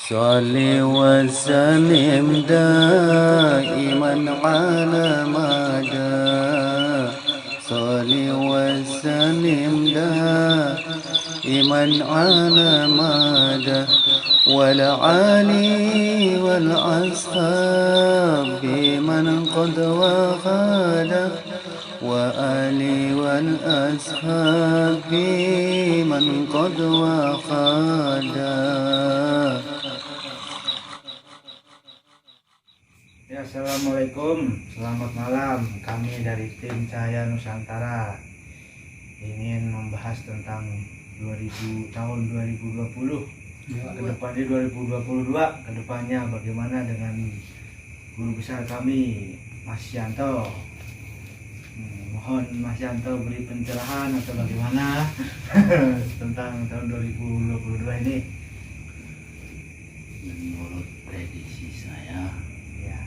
صل وسلم دائما على مدى صل وسلم دائما على مدى والعالي والأصحاب بمن قد وخاله وآلي والأصحاب بمن قد وخاله. Ya, assalamualaikum, selamat malam. Kami dari tim Cahaya Nusantara ingin membahas tentang tahun 2020 ke depannya 2022 ke depannya bagaimana dengan guru besar kami Mas Yanto. Mohon Mas Yanto beri pencerahan atau bagaimana tentang tahun 2022 ini. Menurut prediksi saya, Ya,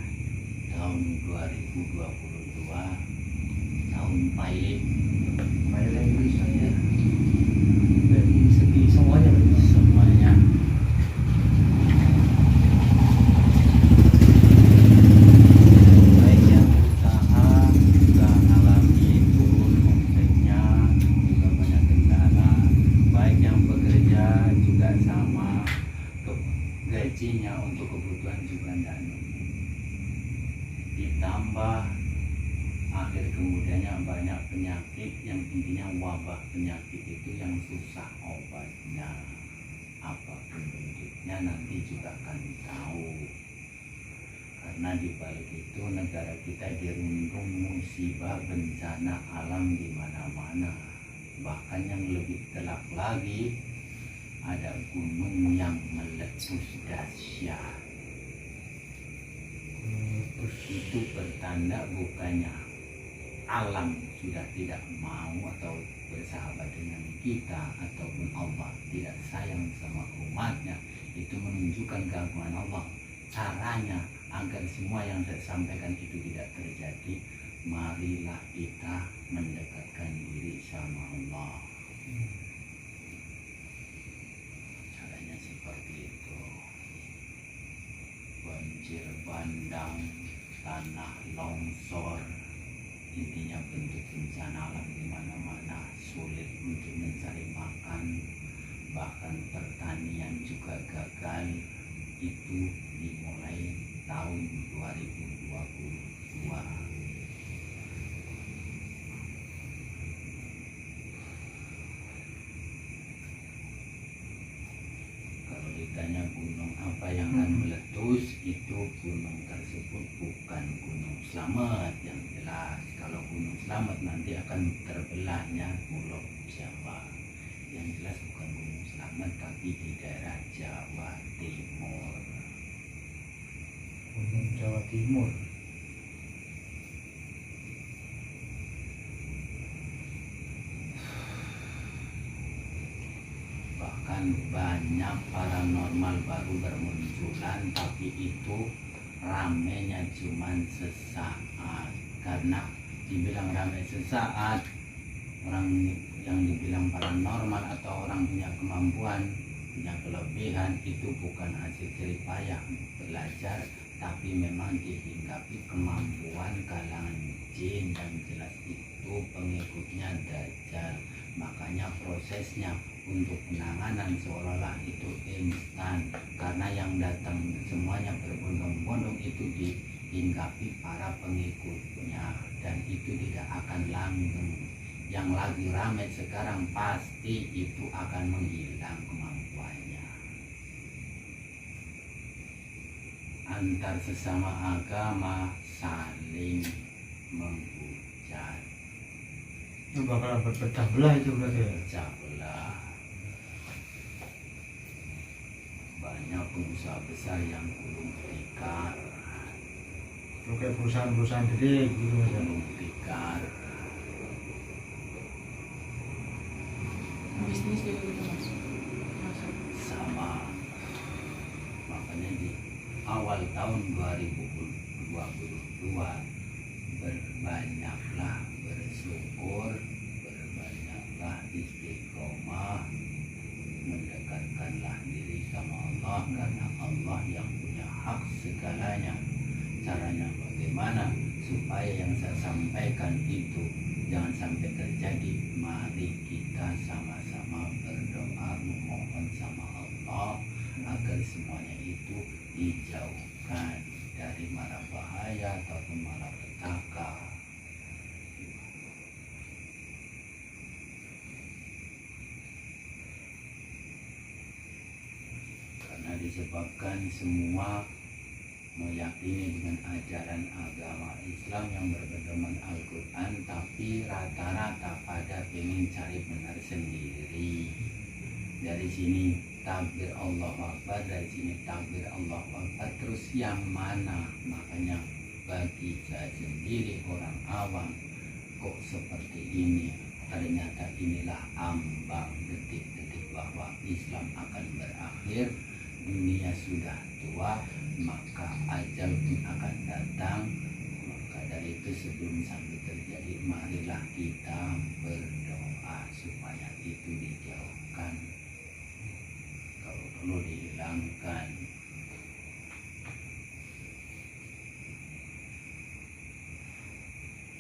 tahun 2022 tahun pahit bagi saya dari segi semuanya, baik yang usaha juga mengalami turun omsetnya, juga banyak kendala, baik yang bekerja juga sama, gajinya untuk kebutuhan juga tidak nemu, ditambah akhir kemudiannya banyak penyakit yang intinya wabah penyakit itu yang susah obatnya, apapun bentuknya nanti juga akan tahu. Karena di balik itu negara kita dirundung musibah bencana alam di mana-mana. Bahkan yang lebih telak lagi, ada gunung yang meletus dahsyat. Itu pertanda bukannya alam sudah tidak mau atau bersahabat dengan kita, ataupun Allah tidak sayang sama umatnya. Itu menunjukkan keagungan Allah. Caranya agar semua yang saya sampaikan itu tidak terjadi, marilah kita mendekatkan diri sama Allah. Caranya seperti itu. Banjir bandang, tanah longsor, intinya bentuk bencana alam di mana-mana, sulit untuk mencari makan, bahkan pertanian juga gagal. Itu dimulai tahun 2022. Kalau ditanya gunung apa yang akan meletus, itu gunung tersebut bukan Gunung Slamet yang jelas. Kalau Gunung Slamet nanti akan terbelahnya Pulau Jawa. Yang jelas bukan Gunung Slamet, tapi di daerah Jawa Timur. Gunung Jawa Timur. Bahkan banyak paranormal baru bermunculan, tapi itu ramenya cuman sesaat. Karena dibilang ramai sesaat, orang yang dibilang paranormal atau orang punya kemampuan, punya kelebihan, itu bukan hasil jerih payah belajar, tapi memang dihinggapi kemampuan kalangan jin, dan jelas itu pengikutnya Dajjal. Makanya prosesnya untuk penanganan seolah-olah itu instan, karena yang datang semuanya berbondong-bondong itu dihinggapi para pengikutnya, dan itu tidak akan langgeng. Yang lagi ramai sekarang pasti itu akan menghilang kemampuannya. Antar sesama agama saling menghujat, Itu bakalan berpecah belah itu berarti ya. pecah belah. Banyak pengusaha besar yang gulung tikar, Itu kayak perusahaan-perusahaan gede gitu Mas ya. gulung tikar. Bisnis juga gitu masuk. Sama. Makanya di awal tahun 2022 berbanyaklah bersyukur, berbanyaklah istiqomah, mendekatkanlah diri sama Allah, karena Allah segalanya. Caranya bagaimana supaya yang saya sampaikan itu jangan sampai terjadi? Mari kita sama-sama berdoa memohon sama Allah agar semuanya itu dijauhkan dari mara bahaya ataupun malapetaka. Karena disebabkan semua meyakini dengan ajaran agama Islam yang berpedoman Al-Quran, tapi rata-rata pada ingin cari benar sendiri. Dari sini takbir Allah Akbar, dari sini takbir Allah Akbar, terus yang mana? Makanya bagi saya sendiri orang awam, kok seperti ini? Ternyata inilah ambang detik-detik bahwa Islam akan berakhir, dunia sudah tua, maka ajal pun akan datang. Maka dari itu sebelum sampai terjadi, marilah kita berdoa supaya itu dijauhkan, kalau perlu dihilangkan.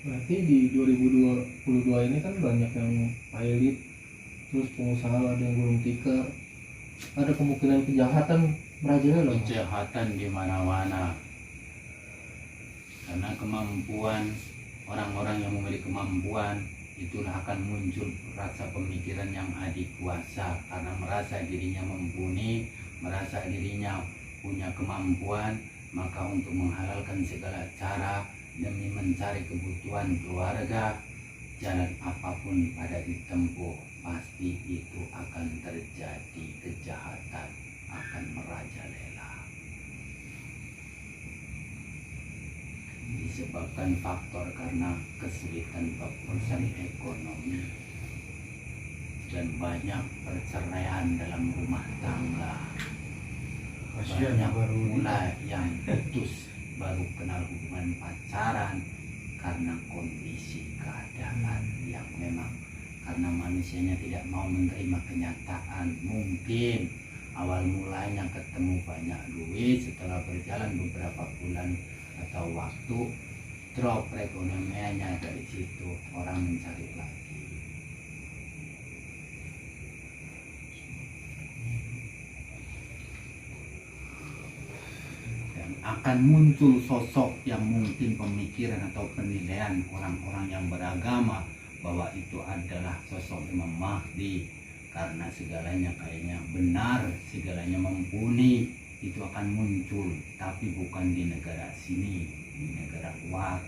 Berarti di 2022 ini kan banyak yang pilot, terus pengusaha ada yang gulung tikar, ada kemungkinan kejahatan merajalela loh. Kejahatan di mana-mana. Karena kemampuan orang-orang yang memiliki kemampuan itulah akan muncul rasa pemikiran yang adikuasa, karena merasa dirinya mumpuni, merasa dirinya punya kemampuan, maka untuk menghalalkan segala cara demi mencari kebutuhan keluarga, jalan apapun pada ditempuh, pasti itu akan terjadi kejahatan, akan merajalela. Disebabkan faktor karena kesulitan urusan ekonomi dan banyak perceraian dalam rumah tangga. Banyak pula yang putus baru kenal hubungan pacaran karena kondisi keadaan yang memang karena manusianya tidak mau menerima kenyataan. Mungkin awal mulanya ketemu banyak duit, setelah berjalan beberapa bulan atau waktu drop perekonomiannya, dari situ orang mencari lagi. Akan muncul sosok yang mungkin pemikiran atau penilaian orang-orang yang beragama bahwa itu adalah sosok Imam Mahdi, karena segalanya kayaknya benar, segalanya mumpuni, itu akan muncul, tapi bukan di negara sini, di negara luar.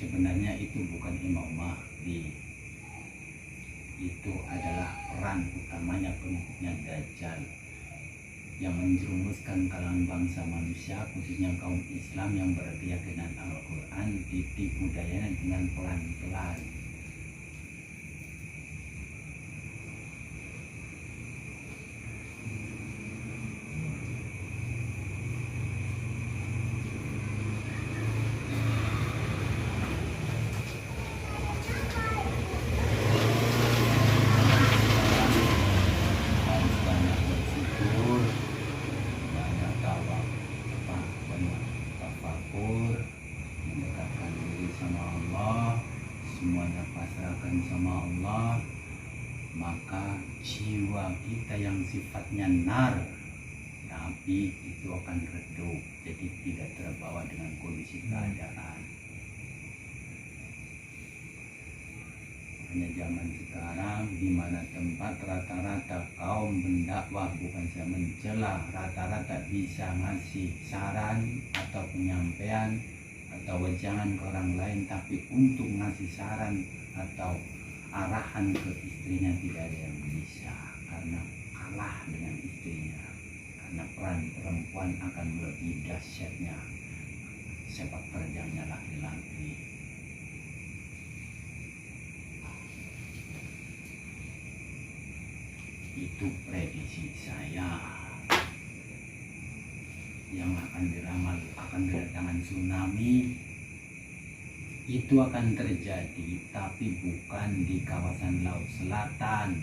Sebenarnya itu bukan Imam Mahdi, itu adalah peran utamanya pengikutnya Dajjal yang menjerumuskan kalangan bangsa manusia, khususnya kaum Islam yang berkeyakinan Al-Quran, ditipu dayanya dengan pelan-pelan. Semuanya pasrahkan sama Allah, maka jiwa kita yang sifatnya nar, tapi itu akan redup, jadi tidak terbawa dengan kondisi keadaan. Hanya zaman sekarang di mana tempat rata-rata kaum pendakwah, bukan saya mencela, rata-rata bisa ngasih saran atau penyampaian atau wejangan ke orang lain, tapi untuk ngasih saran atau arahan ke istrinya tidak ada yang bisa, karena kalah dengan istrinya, karena peran perempuan akan lebih dahsyatnya sepak terjangnya laki-laki. Itu prediksi saya yang akan diramal, akan kedatangan tsunami. Itu akan terjadi, tapi bukan di kawasan Laut Selatan,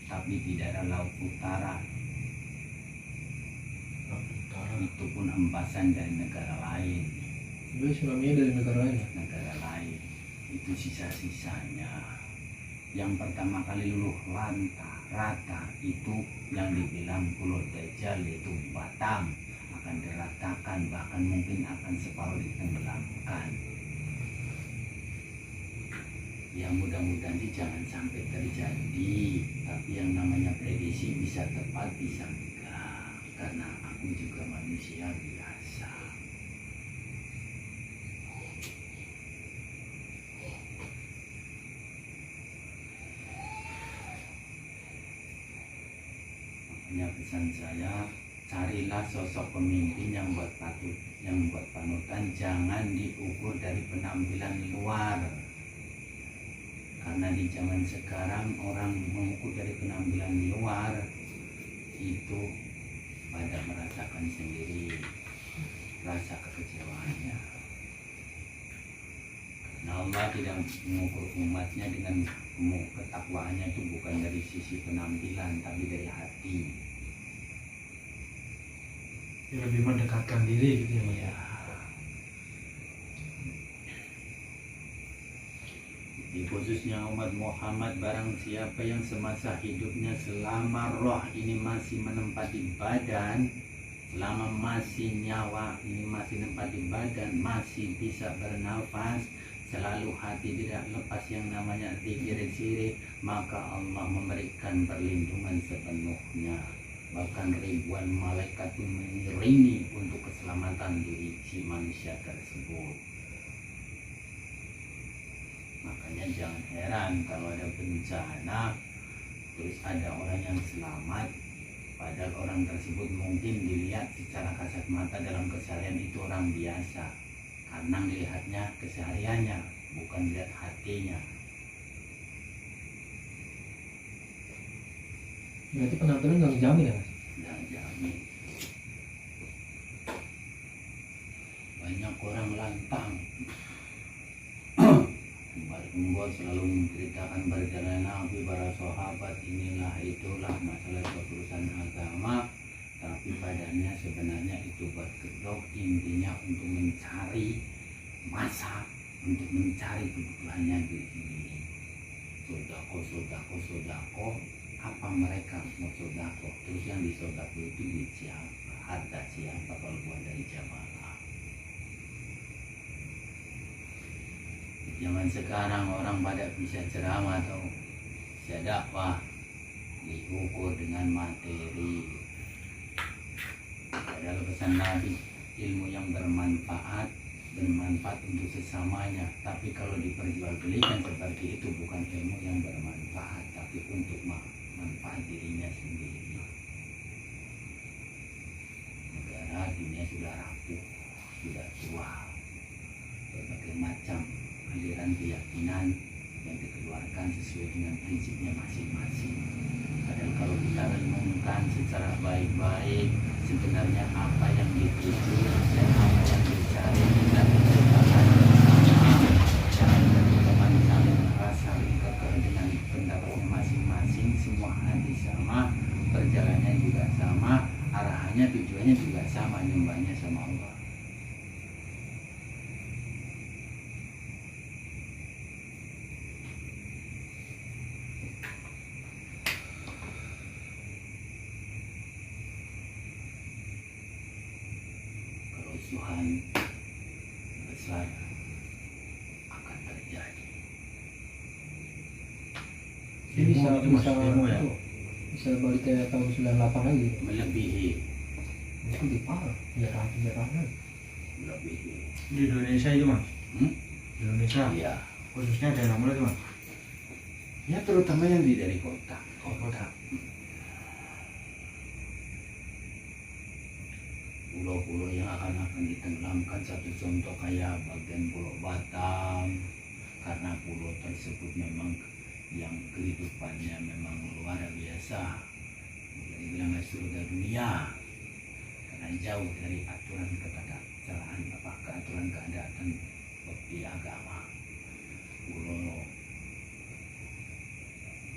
tapi di daerah Laut Utara. itu pun empasan dari negara lain. Jadi tsunami dari negara lain ya? Negara lain itu sisa-sisanya. Yang pertama kali luluh rata itu yang dibilang Pulau Dajjal, yaitu Batam, akan diratakan, bahkan mungkin akan separuh ditenggelamkan. Ya mudah-mudahan sih jangan sampai terjadi, tapi yang namanya prediksi bisa tepat bisa enggak, karena aku juga manusia biasa. Makanya pesan saya, carilah sosok pemimpin yang buat panutan, jangan diukur dari penampilan luar. Karena di zaman sekarang orang mengukur dari penampilan luar itu pada merasakan sendiri rasa kekecewaannya. Karena Allah tidak mengukur umatnya dengan ketakwaannya itu bukan dari sisi penampilan, tapi dari hati. Ya, lebih mendekatkan diri gitu ya Mas. Ya. Di khususnya umat Muhammad, barang siapa yang semasa hidupnya selama roh ini masih menempati badan, selama masih nyawa ini masih menempati badan, masih bisa bernafas, selalu hati tidak lepas yang namanya zikir, maka Allah memberikan perlindungan sepenuhnya. Bahkan ribuan malaikat pun mengiringi untuk keselamatan diri si manusia tersebut. Makanya jangan heran kalau ada bencana terus ada orang yang selamat, padahal orang tersebut mungkin dilihat secara kasat mata dalam keseharian itu orang biasa, karena dilihatnya kesehariannya, bukan dilihat hatinya. Berarti penampilan nggak dijamin ya Mas? Nggak jamin. Banyak orang lantang. Membuat selalu menceritakan perjalanan Nabi, para sahabat, inilah itulah masalah urusan agama, tapi badannya sebenarnya itu berkedok, intinya untuk mencari masa, untuk mencari kebutuhannya diri sendiri. Sodako, apa mereka mau sodako? Terus yang disodako itu duit siapa? Harta siapa kalau bukan dari jamaah? Zaman sekarang orang pada bisa ceramah atau bisa dakwah diukur dengan materi. Padahal pesan Nabi, ilmu yang bermanfaat untuk sesamanya. Tapi kalau diperjualbelikan seperti itu, bukan ilmu yang bermanfaat, tapi untuk manfaat dirinya sendiri. Negara dunia sudah rapuh, sudah tua, berbagai macam aliran keyakinan yang dikeluarkan sesuai dengan prinsipnya masing-masing. Padahal kalau kita renungkan secara baik-baik, sebenarnya apa yang dituju dan apa yang dicari dan merupakan sama. Jangan teman saling merasa kekeh dengan pendapatnya masing-masing, semua hati sama, perjalanannya juga sama, arahannya, tujuannya juga sama, nyembahnya sama Allah. Tuhan besar akan terjadi. Jadi bisa Demo ya? bisa balik kayak tahun 98 lagi. Melebihi. Itu di parah, jarang lagi. Melebihi. Di Indonesia itu Mas? Di Indonesia? Iya. Khususnya daerah mana itu Mas? Ya terutama yang dari kota. Pulau-pulau yang akan ditenggelamkan, satu contoh kayak bagian Pulau Batam, karena pulau tersebut memang yang kehidupannya memang luar biasa, jadi bilangnya surga dunia, karena jauh dari aturan keadaan aturan keadaan bukti agama. Pulau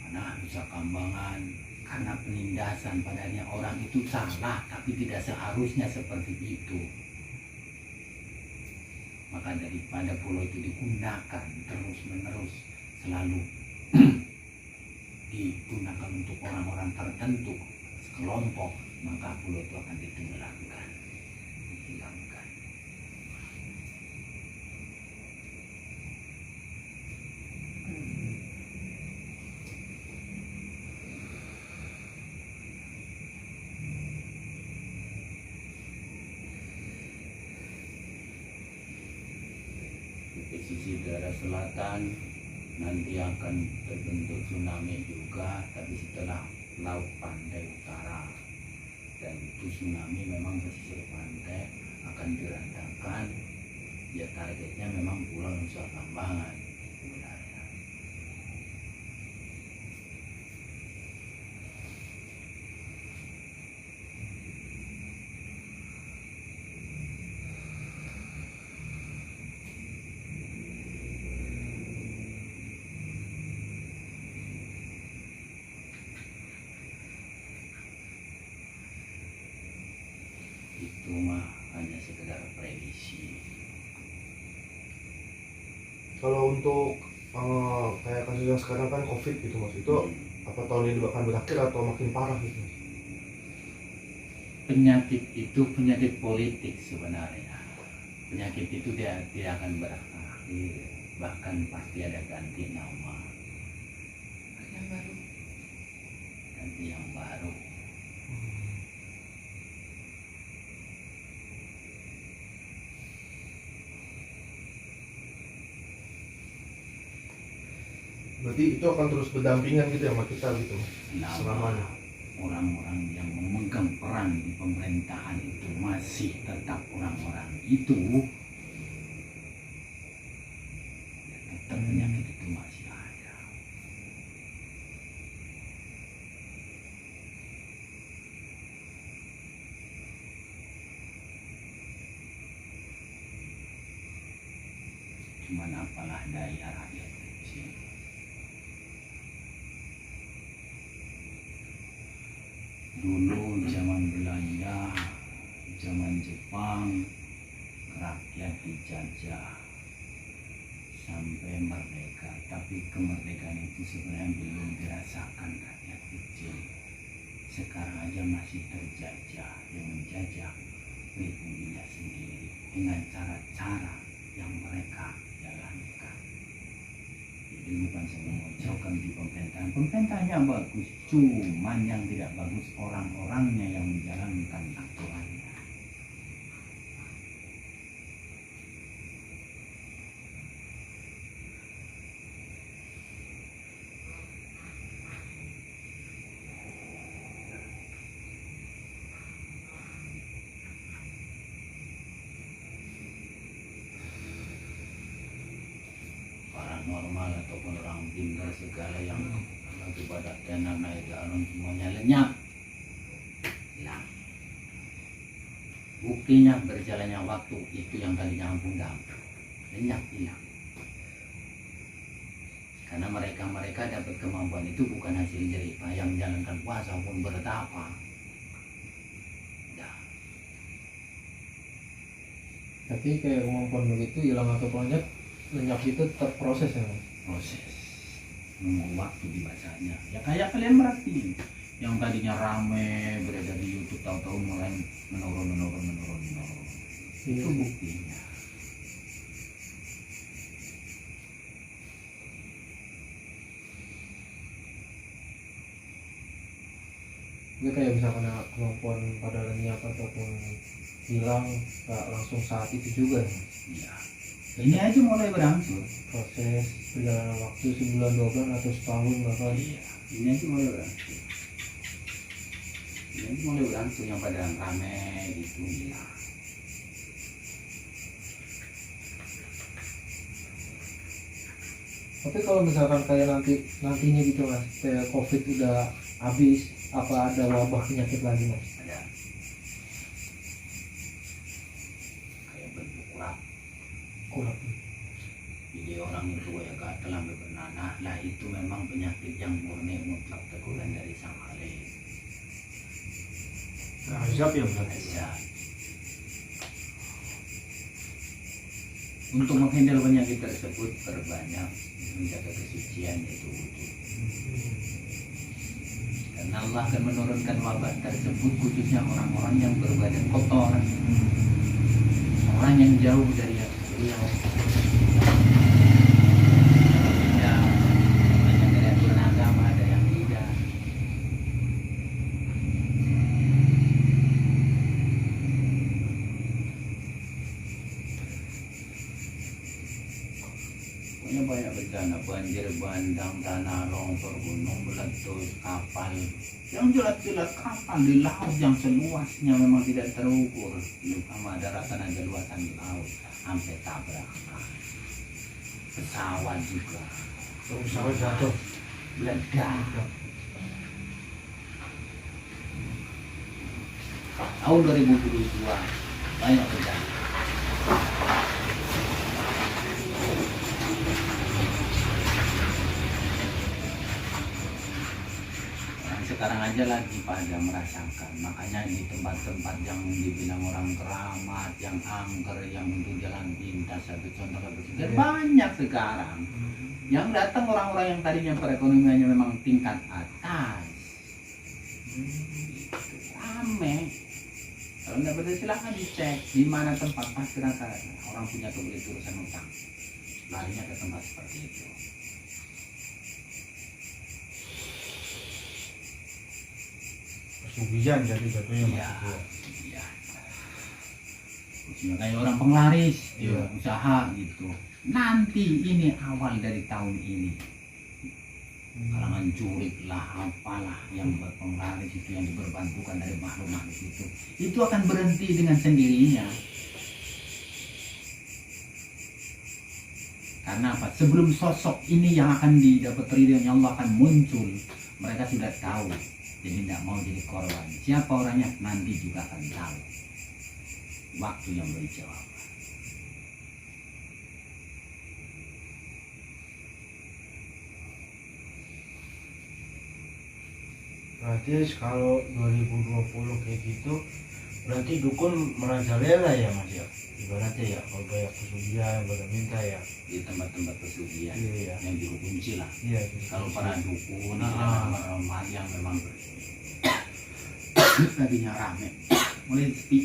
mana Nusa Kambangan, karena penindasan. Padahal orang itu salah, tapi tidak seharusnya seperti itu. Maka daripada pulau itu digunakan terus menerus selalu digunakan untuk orang-orang tertentu, sekelompok, maka pulau itu akan ditenggelamkan, dihilangkan. Di pesisir daerah selatan nanti akan terbentuk tsunami juga, tapi setelah laut pantai utara. Dan itu tsunami memang pesisir pantai akan dirantangkan. Ya targetnya memang Pulau Nusa Kambangan sebenarnya. Itu mah hanya sekedar prediksi. Kalau untuk kayak kasus yang sekarang kan COVID gitu mas, itu apa tahun ini akan berakhir atau makin parah gitu mas? Penyakit itu penyakit politik sebenarnya. Penyakit itu dia tidak akan berakhir, bahkan pasti ada ganti nama, ganti yang baru. Berarti itu akan terus berdampingan gitu ya sama kita gitu mas, Nah, selamanya. orang-orang yang memegang peran di pemerintahan itu masih tetap orang-orang itu, ya tetap penyakit itu masih ada. Cuman apalah daya rakyat kecil. Dulu zaman Belanda, zaman Jepang, rakyat dijajah sampai merdeka. Tapi kemerdekaan itu sebenarnya belum dirasakan rakyat kecil. Sekarang aja masih terjajah, yang menjajah pribuminya sendiri dengan cara-cara yang mereka jalankan. Jadi bukan saya memojokkan di pemerintahan. Pemerintahnya bagus, cuman yang tidak bagus orang-orangnya yang menjalankan aturannya. Paranormal ataupun orang pintar segala yang lagi pada tenar naik galon semuanya lenyap, hilang. Buktinya berjalannya waktu itu yang tadinya ampun-ampun lenyap, hilang. Karena mereka dapat kemampuan itu bukan hasil jerih payah menjalankan puasa pun bertapa. Dah. Tapi kayak kemampuan begitu hilang atau lenyap itu tetap proses ya mas? Proses nunggu waktu dibacanya. Ya kayak kalian merhatiin yang tadinya rame beredar di YouTube, tahu-tahu mulai menurun. Iya. Itu buktinya. Itu kayak misalkan kemampuan pada lenyap ataupun hilang nggak langsung saat itu juga ya? Iya. Ini aja mulai berangsur. Proses perjalanan waktu sebulan 2 bulan atau setahun bahkan. Iya. Ini aja mulai berangsur. Yang pada rame itu hilang. Tapi kalau misalkan kayak nantinya gitu mas, kayak COVID udah habis, apa ada wabah penyakit lagi mas? Ada kayak bentuk kurap Kurang. di Jadi orang itu ya gatal sampai bernanah. Lah itu memang penyakit yang murni mutlak teguran dari Sang Khalik. Azab ya berarti. Aja. Untuk menghindar penyakit tersebut perbanyak menjaga kesucian yaitu wudu. Karena Allah akan menurunkan wabah tersebut khususnya orang-orang yang berbadan kotor, orang yang jauh dari beliau. Ya, banyak dari aturan agama ada yang tidak. Pokoknya banyak bencana, banjir bandang, tanah longsor, gunung meletus, kapal. Yang jelas-jelas kapal di laut yang seluasnya memang tidak terukur. Sama daratan aja luasan di laut sampai tabrak. Pesawat juga Pesawat jatuh. meledak. Tahun 2022 banyak bencana. Sekarang aja lagi pada merasakan, makanya di tempat-tempat yang dibilang orang keramat, yang angker, yang untuk jalan pintas, satu contoh Ya. banyak sekarang. Yang datang orang-orang yang tadinya perekonomiannya memang tingkat atas, itu rame. Kalau nggak betul silahkan dicek di mana tempat pasti rata-rata orang punya kebelet urusan utang, larinya ke tempat seperti itu. Pesugihan jadi jatuhnya Iya, maksudnya. iya. Khususnya kayak orang penglaris, Iya. usaha gitu. Nanti ini awal dari tahun ini. Kalangan curik lah, apalah yang berpenglaris itu yang diberbantukan dari makhluk-makhluk itu akan berhenti dengan sendirinya. Karena apa? Sebelum sosok ini yang akan didapat ridhonya Allah akan muncul, mereka sudah tahu. Jadi tidak mau jadi korban. Siapa orangnya nanti juga akan tahu. Waktu yang beri jawaban. Berarti kalau 2020 kayak gitu, berarti dukun merajalela ya Mas ya? Ibaratnya ya, kalau banyak pesugihan, banyak minta ya. Di tempat-tempat pesugihan Iya, iya. yang dikunci lah. Iya, gitu. Kalau para dukun Ah. yang memang tadinya rame, mulai sepi.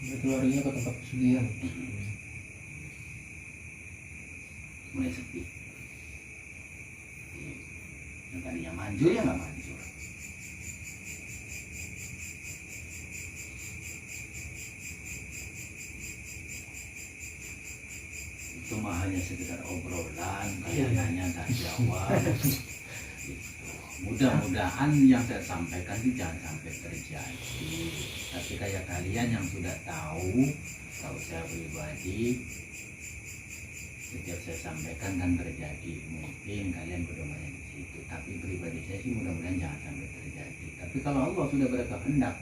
Itu larinya ke tempat pesugihan. Mulai sepi. Yang tadinya manjur ya nggak manjur. Itu mah hanya sekedar obrolan, kalian nanya tak jawab. Gitu. Mudah-mudahan yang saya sampaikan itu jangan sampai terjadi. Tapi kayak kalian yang sudah tahu saya pribadi, setiap saya sampaikan kan terjadi. Mungkin kalian berdoanya di situ. Tapi pribadi saya sih mudah-mudahan jangan sampai terjadi. Tapi kalau Allah sudah berkehendak,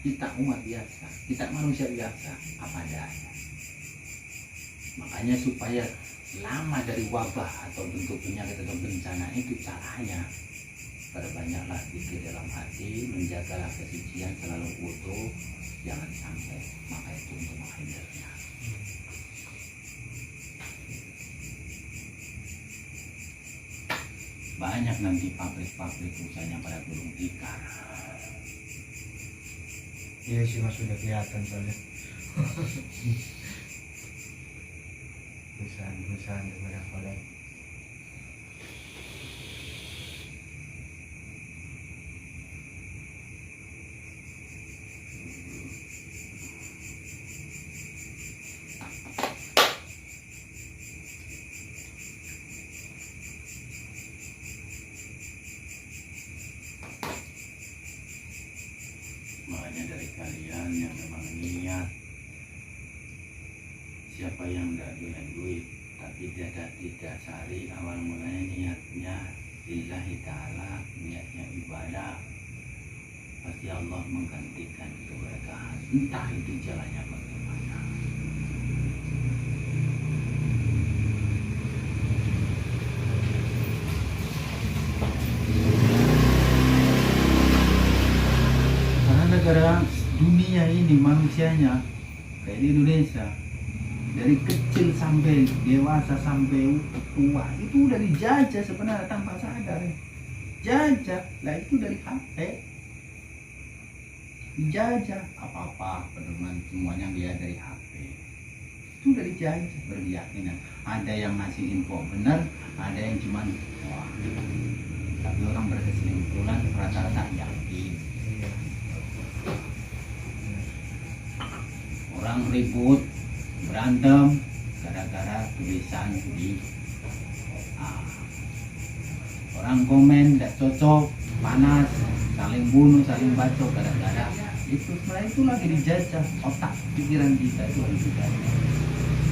kita umat biasa, kita manusia biasa, apa adanya. Makanya supaya lama dari wabah atau bentuk penyakit atau bencana itu caranya perbanyaklah zikir dalam hati, menjagalah kesucian, selalu utuh, jangan sampai, maka itu untuk menghindarnya. Banyak nanti pabrik-pabrik usahanya pada gulung tikar. Iya sih Mas, sudah kelihatan soalnya. Perusahaan daripada kolek. Makanya dari kalian yang memang niat, siapa yang tidak doyan duit tapi tidak didasari awal mulanya niatnya lillahi ta'ala, niatnya ibadah, pasti Allah menggantikan keberkahan, entah itu jalannya bagaimana. gara-gara dunia ini manusianya kayak di Indonesia, dari kecil sampai dewasa sampai tua itu udah dijajah sebenarnya tanpa sadar. Jajah lah itu dari HP, dijajah apa-apa pedoman semuanya dia dari HP. Itu udah dijajah berkeyakinan. Ada yang ngasih info benar, ada yang cuman wah. Tapi orang berkesimpulan rata-rata yakin. Orang ribut, berantem gara-gara tulisan di orang komen tidak cocok, panas, saling bunuh, saling bacok gara-gara itu. Sebenarnya itu lagi dijajah otak pikiran kita itu lagi dijajah.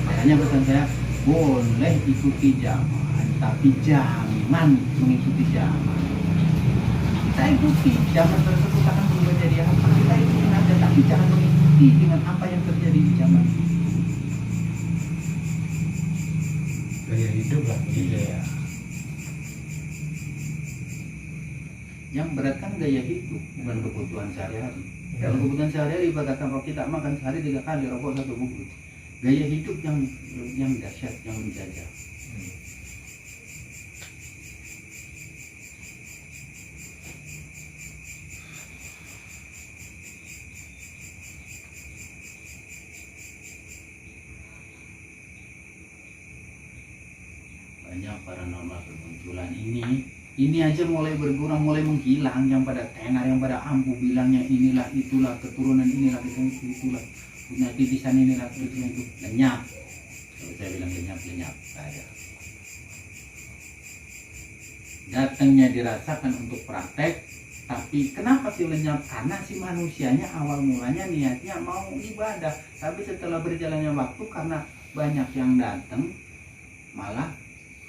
Makanya pesan saya, boleh ikuti zaman tapi jangan mengikuti zaman. Kita ikuti zaman tersebut akan berubah jadi apa, kita ikuti aja, tapi jangan mengikuti dengan apa yang terjadi di zaman itu. Gaya hidup lah. Iya. Yang berat kan gaya hidup, bukan kebutuhan sehari-hari. Kalau kebutuhan sehari-hari katakan kalau kita makan sehari 3 kali, rokok 1 bungkus. Gaya hidup yang dahsyat, yang menjajah. Banyak paranormal bermunculan ini aja mulai berkurang, mulai menghilang. Yang pada tenar, yang pada ampuh bilangnya inilah itulah keturunan inilah itulah punya titisan inilah itulah itu lenyap. Kalau saya bilang lenyap ada. Datangnya dirasakan untuk praktek, tapi kenapa sih lenyap? Karena si manusianya awal mulanya niatnya mau ibadah, tapi setelah berjalannya waktu karena banyak yang datang malah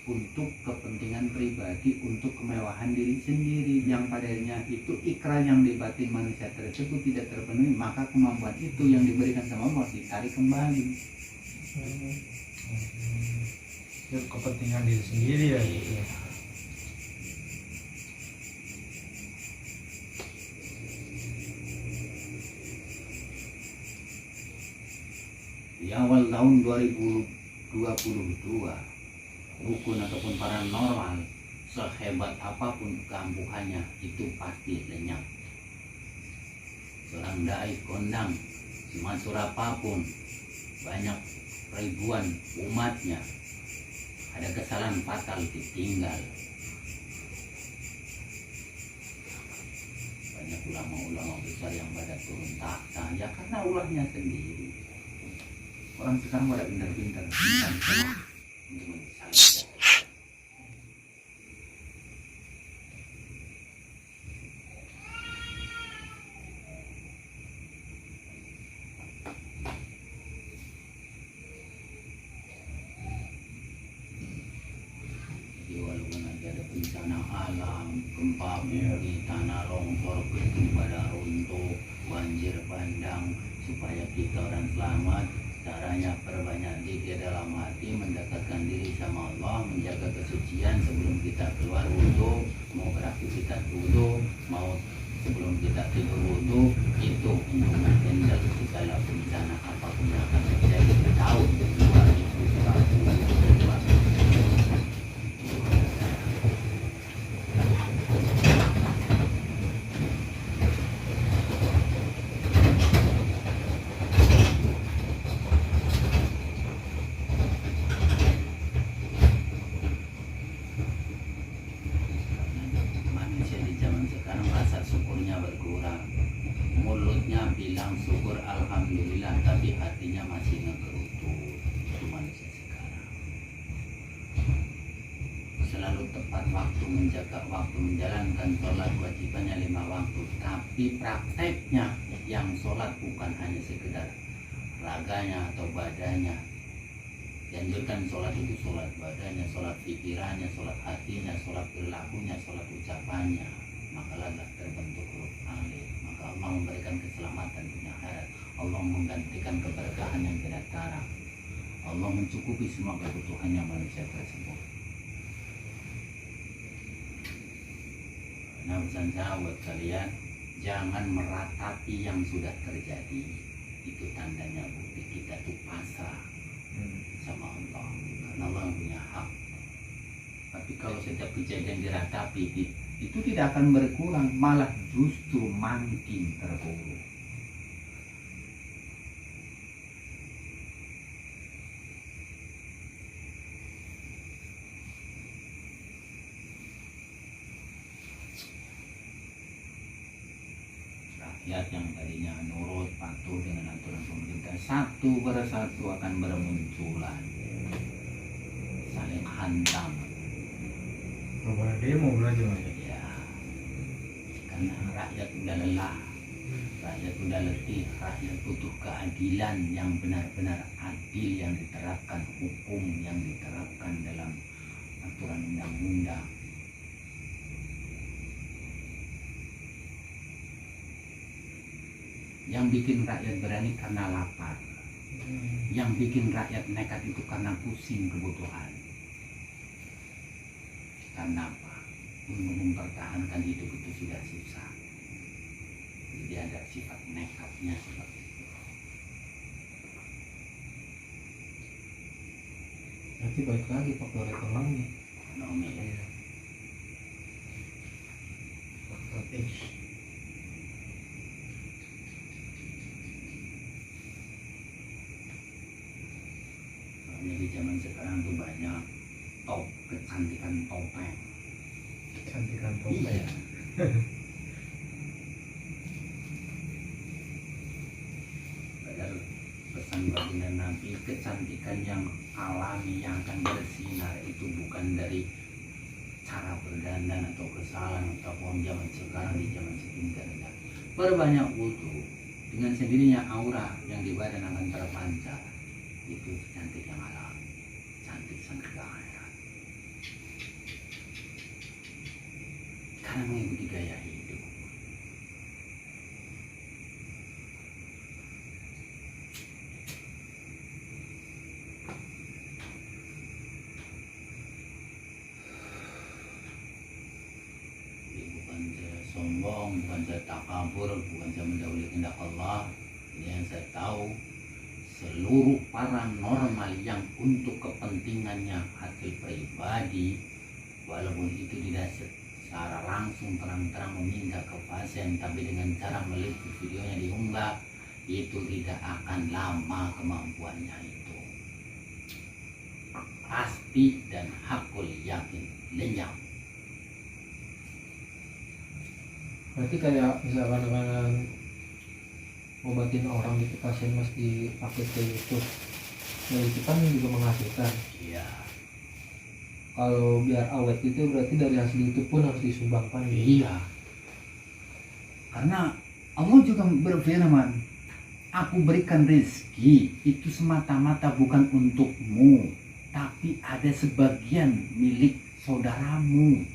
untuk kepentingan pribadi, untuk kemewahan diri sendiri, yang padanya itu ikrar yang di batin manusia tersebut tidak terpenuhi, maka kemampuan itu yang diberikan sama Allah ditarik kembali. Itu kepentingan diri sendiri ya. Iya. Di awal tahun 2022 dukun ataupun paranormal sehebat apapun keampuhannya itu pasti lenyap. Seorang dai kondang semansur apapun, banyak ribuan umatnya, ada kesalahan fatal ditinggal. Banyak ulama-ulama besar yang pada turun takhta ya karena ulahnya sendiri. Orang sekarang pada pintar-pintar untuk menyesal. Jadi walaupun nanti ada bencana alam, gempa bumi, tanah longsor, gedung pada runtuh, banjir bandang, supaya kita orang selamat, caranya perbanyak zikir dalam hati, mendekatkan diri sama Allah, menjaga kesucian sebelum kita keluar wudu, mau beraktivitas wudu, mau sebelum kita tidur wudu, itu untuk menghindar segala bencana apapun yang akan terjadi di tahun 2022. Manusia di zaman sekarang rasa syukurnya berkurang, mulutnya bilang syukur alhamdulillah tapi hatinya masih ngegerutu. Itu manusia sekarang selalu tepat waktu, menjaga waktu, menjalankan sholat kewajibannya 5 waktu, tapi prakteknya yang sholat bukan hanya sekedar raganya atau badannya. Dianjurkan sholat itu sholat badannya, sholat pikirannya, sholat hatinya, sholat perilakunya, sholat ucapannya. Maka lah terbentuk huruf alif. Maka Allah memberikan keselamatan dunia akhirat. Allah menggantikan keberkahan yang tidak tara. Allah mencukupi semua kebutuhannya manusia tersebut. Nah pesan saya buat kalian, Jangan meratapi yang sudah terjadi. Itu tandanya bukti kita tuh pasrah sama Allah, karena Allah yang punya hak. Tapi kalau setiap kejadian diratapi, itu tidak akan berkurang, malah justru makin terpuruk. Rakyat yang tadinya nurut patuh dengan aturan pemerintah, satu persatu akan bermunculan, saling hantam. Kalau demo belajar aja. Ya, karena rakyat udah lelah, rakyat udah letih, rakyat butuh keadilan yang benar-benar adil, yang diterapkan hukum, yang diterapkan dalam aturan undang-undang. Yang bikin rakyat berani karena lapar, yang bikin rakyat nekat itu karena pusing kebutuhan. Karena apa? Untuk mempertahankan hidup itu sudah susah. Jadi ada sifat nekatnya seperti itu. Nanti balik lagi faktor ekonomi. Ekonomi. Faktor X. Jadi zaman sekarang tuh banyak kecantikan topeng. Kecantikan topeng. Iya. Padahal pesan baginda Nabi, kecantikan yang alami yang akan bersinar itu bukan dari cara berdandan atau kesalahan ataupun zaman sekarang di zaman sekarang. Perbanyak wudu, dengan sendirinya aura yang di badan akan terpancar. Itu cantik yang alami, cantik sampai ke akhirat. Karena mengikuti gaya hidup. Jadi bukan saya sombong, bukan saya takabur, bukan saya mendahului kehendak Allah. Ini yang saya tahu, seluruh paranormal yang untuk kepentingannya hasil pribadi, walaupun itu tidak secara langsung terang-terang meminta ke pasien, tapi dengan cara meliput videonya diunggah, itu tidak akan lama kemampuannya itu. Pasti dan hakul yakin lenyap. Berarti kayak misalkan dengan ngobatin orang gitu, pasien mas dipakai kayak gitu, ya itu kan juga menghasilkan. Iya. Kalau biar awet itu berarti dari hasil itu pun harus disumbangkan. Iya. Karena Allah juga berfirman, aku berikan rezeki itu semata-mata bukan untukmu, tapi ada sebagian milik saudaramu,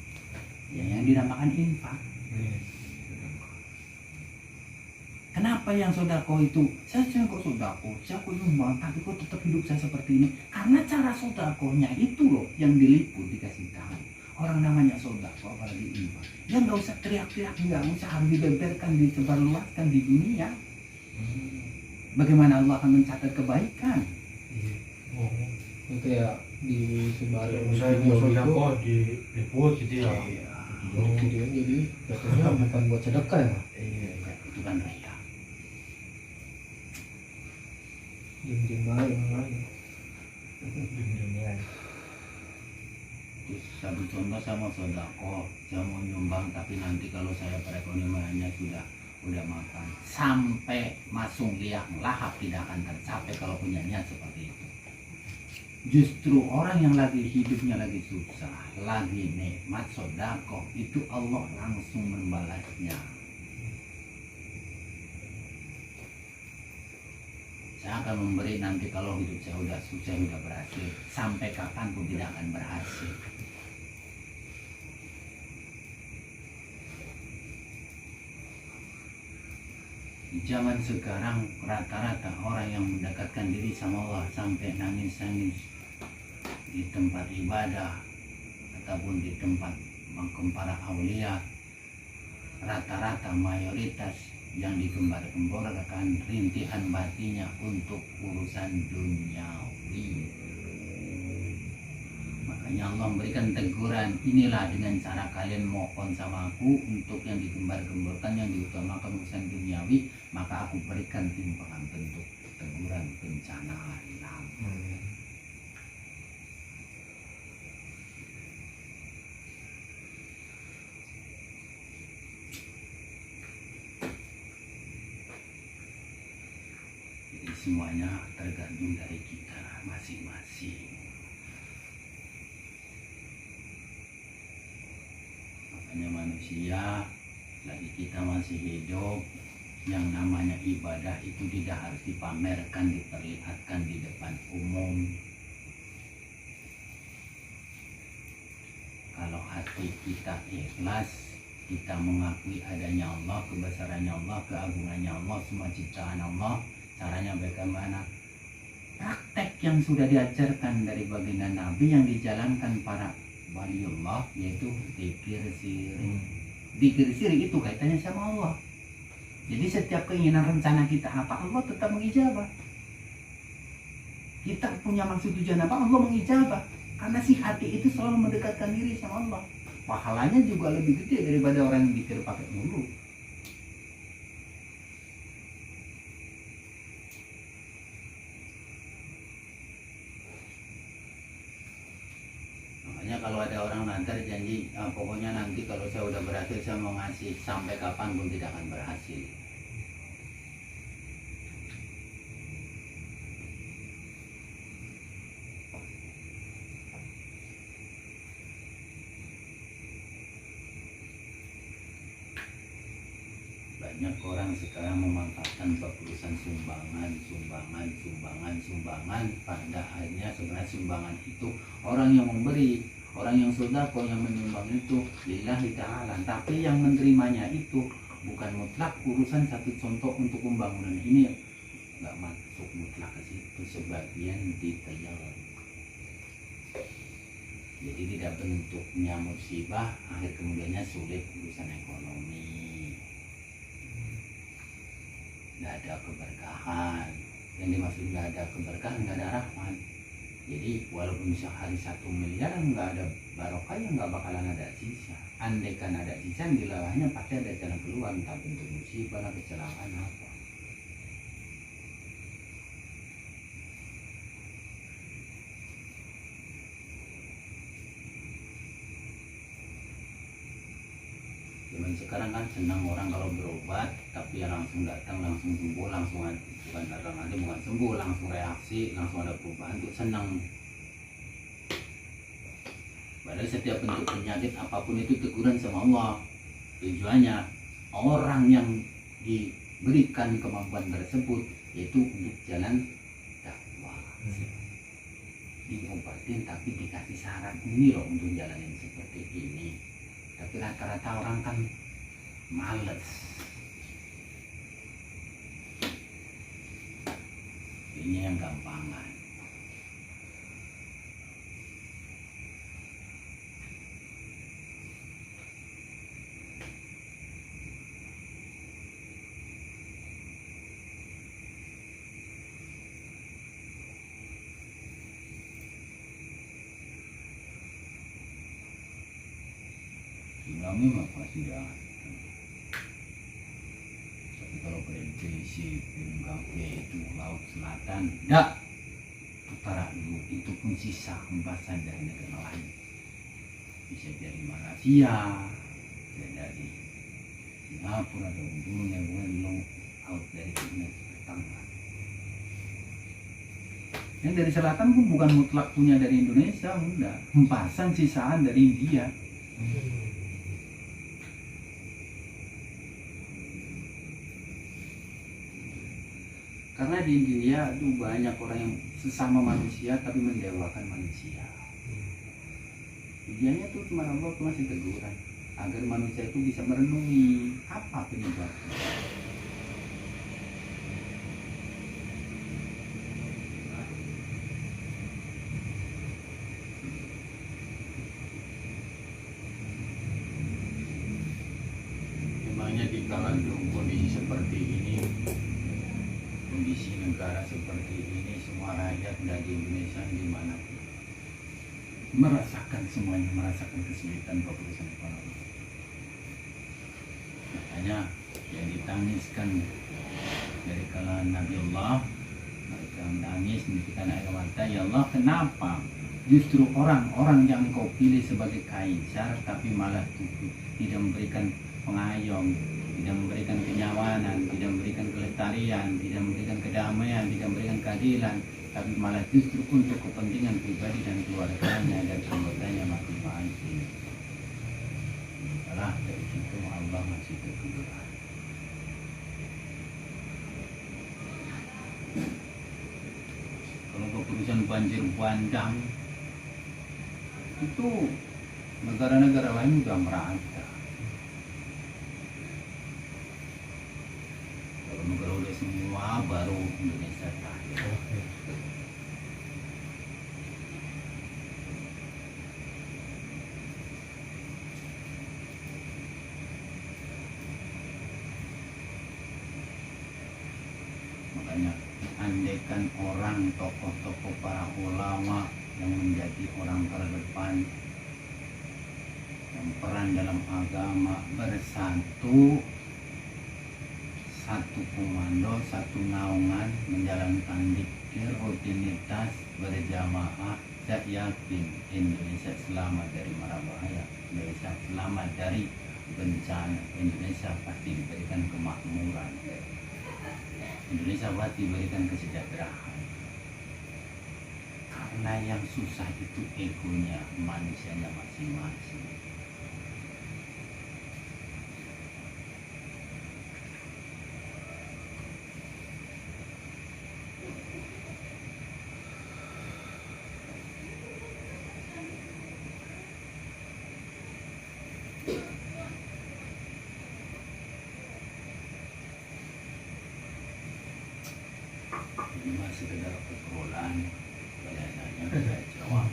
ya, yang dinamakan infak. Kenapa yang sodako itu? Saya kok sodako, saya kok nyumbang, tapi kok tetap hidup saya seperti ini? Karena cara sodakonya itu loh yang diliput, dikasih tahu. Orang namanya sodako, apalagi infak. Ya nggak usah teriak-teriak, nggak usah harus dibeberkan, disebarluaskan di dunia. Bagaimana Allah akan mencatat kebaikan? Oh, itu ya disebarin Misalnya video mau gitu. sodako diliput gitu ya. Iya. Oh, video jadi jatuhnya bukan buat sedekah ya, Iya. Itu kan ria. diem-diem baik makanya. Terus satu contoh, saya mau sodako, saya mau nyumbang, tapi nanti kalau saya perekonomiannya udah makan, sampai masuk liang lahap tidak akan tercapai kalau punya niat seperti itu. Justru orang yang lagi hidupnya lagi susah, lagi nikmat sodako, itu Allah langsung membalasnya. Saya akan memberi nanti kalau hidup saya udah susah, udah berhasil, sampai kapanpun tidak akan berhasil. Di zaman sekarang rata-rata orang yang mendekatkan diri sama Allah sampai nangis-nangis di tempat ibadah ataupun di tempat makam para aulia, rata-rata mayoritas yang digembar-gemborkan rintihan batinnya untuk urusan duniawi. Makanya Allah memberikan teguran, inilah dengan cara kalian mohon sama aku untuk yang digembar-gemborkan, yang diutamakan urusan duniawi, maka aku berikan timpangan bentuk teguran bencana alam. Jadi semuanya tergantung dari kita masing-masing. Makanya manusia, lagi kita masih hidup, yang namanya ibadah itu tidak harus dipamerkan, diperlihatkan di depan umum. Kalau hati kita ikhlas, kita mengakui adanya Allah, kebesarannya Allah, keagungannya Allah, semua ciptaan Allah, caranya bagaimana? Praktek yang sudah diajarkan dari baginda Nabi yang dijalankan para waliullah, yaitu zikir siri. Zikir siri itu kaitannya sama Allah. Jadi setiap keinginan rencana kita apa, Allah tetap mengijabah. Kita punya maksud tujuan apa, Allah mengijabah. Karena si hati itu selalu mendekatkan diri sama Allah. Pahalanya juga lebih gede daripada orang yang zikir pakai mulut. Makanya kalau ada orang nanti janji, pokoknya nanti kalau saya udah berhasil saya mau ngasih, sampai kapan pun tidak akan berhasil. Banyak orang sekarang memanfaatkan urusan sumbangan, pada akhirnya sebenarnya sumbangan itu orang yang memberi, orang yang sedekah, yang menyumbang itu lillahi ta'ala, tapi yang menerimanya itu bukan mutlak. Urusan satu contoh untuk pembangunan ini nggak masuk mutlak ke situ, sebagian detail. Jadi tidak bentuknya musibah, akhir kemudiannya sulit urusan ekonomi. Nggak ada keberkahan. Yang dimaksud nggak ada keberkahan, nggak ada rahmat. Jadi walaupun sehari 1 miliar nggak ada barokah, ya nggak bakalan ada sisa. Andaikan ada sisa, di bawahnya pasti ada jalan keluar, entah bentuk musibah, kecelakaan apa. Zaman sekarang kan senang orang kalau berobat, tapi ya langsung datang, langsung sembuh, langsung bukan datang nanti bukan sembuh, langsung reaksi, langsung ada perubahan, itu senang. Padahal setiap bentuk penyakit apapun itu teguran sama Allah. Tujuannya orang yang diberikan kemampuan tersebut yaitu untuk jalan dakwah. Diobatin tapi dikasih saran, ini loh untuk jalan yang seperti ini. Tapi rata-rata orang kan males. Ini yang gampangan. Tsunami mah pasti ada. Tapi kalau prediksi BMKG itu laut selatan, enggak. Utara dulu itu pun sisa hempasan dari negara lain. Bisa dari Malaysia, bisa dari Singapura, ada gunung yang laut dari Tengah. Yang dari selatan pun bukan mutlak punya dari Indonesia, enggak. Hempasan sisaan dari India. Karena di India itu banyak orang yang sesama manusia tapi mendewakan manusia. Tujuannya tuh cuma Allah tuh masih teguran agar manusia itu bisa merenungi apa penyebabnya. seperti ini, kondisi negara seperti ini, semua rakyat dari Indonesia dimanapun merasakan, semuanya merasakan kesulitan keputusan ekonomi. Makanya yang ditangiskan dari kalangan Nabi Allah, mereka menangis menitikan air mata, ya Allah, kenapa justru orang-orang yang kau pilih sebagai kaisar tapi malah tidak memberikan pengayom, tidak memberikan kenyawanan, tidak memberikan kelestarian, tidak memberikan kedamaian, tidak memberikan keadilan, tapi malah justru untuk kepentingan pribadi dan keluarganya dan anggotanya masing-masing. Salah dari situ Allah masih teguran. Kalau keputusan banjir bandang itu negara-negara lain sudah merasa. Kalau negara udah semua baru Indonesia terakhir. Makanya andaikan orang tokoh-tokoh para ulama yang menjadi orang terdepan yang peran dalam agama bersatu, satu komando, satu naungan menjalankan zikir rutinitas berjamaah, saya yakin Indonesia selamat dari mara bahaya, Indonesia selamat dari bencana, Indonesia pasti diberikan kemakmuran, Indonesia pasti diberikan kesejahteraan. Karena yang susah itu egonya manusianya masing-masing. Ini masih sekedar pergaulan, kelihatannya tidak jawab.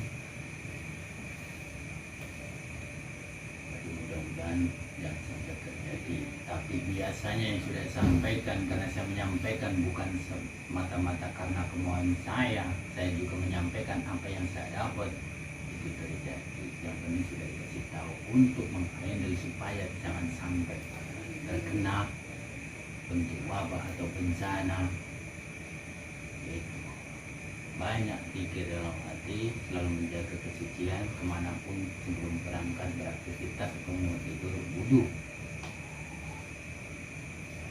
Tapi mudah-mudahan jangan sampai terjadi. Tapi biasanya yang sudah sampaikan, karena saya menyampaikan bukan semata-mata karena kemauan saya juga menyampaikan apa yang saya dapat, itu terjadi. Yang penting sudah dikasih tahu untuk menghandle supaya jangan sampai terkena bentuk wabah atau bencana. Itu banyak pikir dalam hati, selalu menjaga kesucian kemanapun sebelum berangkat beraktivitas atau mau tidur wudu,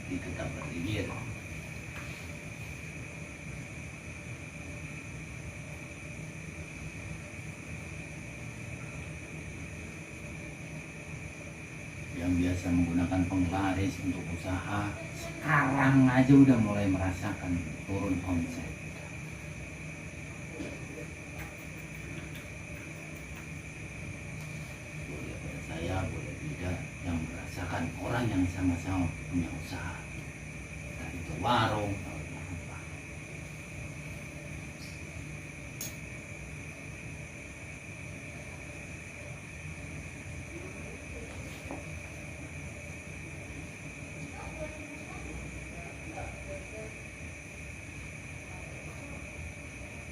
tapi tetap berzikir. Yang biasa menggunakan penglaris untuk usaha, sekarang aja udah mulai merasakan turun omset. Boleh pada saya, boleh tidak, yang merasakan orang yang sama-sama punya usaha, entah itu warung atau apa.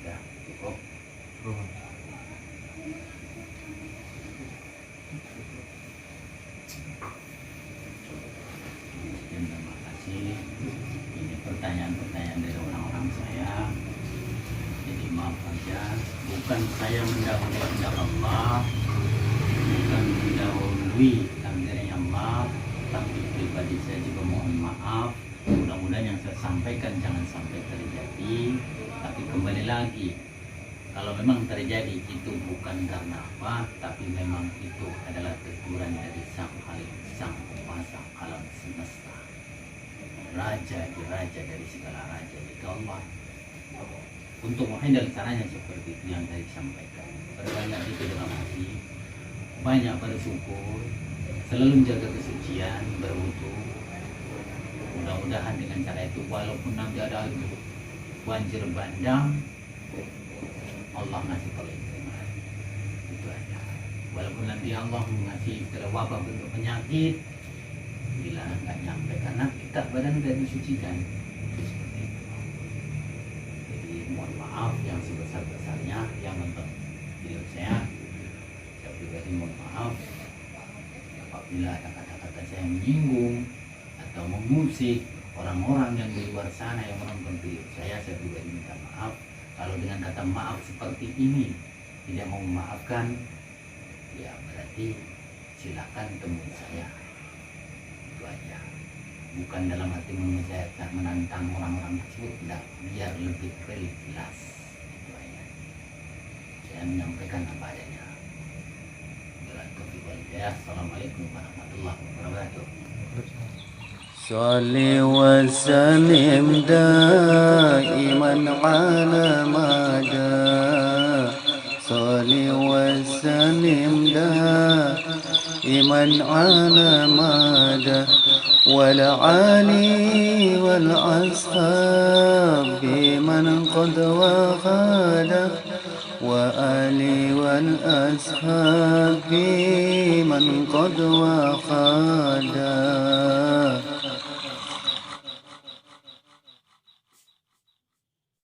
Ya, cukup. Sekian, terima kasih. Ini pertanyaan-pertanyaan dari orang-orang saya. Jadi maaf saja, bukan saya mendahului kehendak Allah, bukan mendahului takdirnya Allah, tapi pribadi saya juga mohon maaf. Mudah-mudahan yang saya sampaikan jangan sampai terjadi. Tapi kembali lagi, kalau memang terjadi itu bukan karena apa, tapi memang itu adalah teguran dari Sang Khalik, Sang Penguasa alam semesta, Raja di raja dari segala raja, itu Allah. Untuk menghandle caranya seperti itu yang saya sampaikan. Berbanyak itu dalam hati, banyak bersyukur, selalu menjaga kesucian, berwudu. Mudah-mudahan dengan cara itu, walaupun nanti ada banjir bandang, Allah ngasih perlindungan. Itu aja. Walaupun nanti Allah mengasih wabah bentuk penyakit, apabila nggak nyampe karena kita badan tidak disucikan. Seperti itu. Jadi mohon maaf yang sebesar-besarnya yang nonton video saya pribadi mohon maaf apabila ada kata-kata saya menyinggung atau mengusik orang-orang yang di luar sana yang menonton video saya pribadi minta maaf. Kalau dengan kata maaf seperti ini tidak mau memaafkan, ya berarti silakan temui saya. Itu aja. Bukan dalam hati mengejar menantang orang-orang tersebut, tidak, biar lebih real jelas. Itu aja. Saya menyampaikan apa adanya. Assalamualaikum warahmatullahi wabarakatuh. صل وسلم دائما على مدى صل وسلم دائما على مدى والعالي والأصحاب بمن قد وخاله وآلي والأصحاب بمن قد وخاله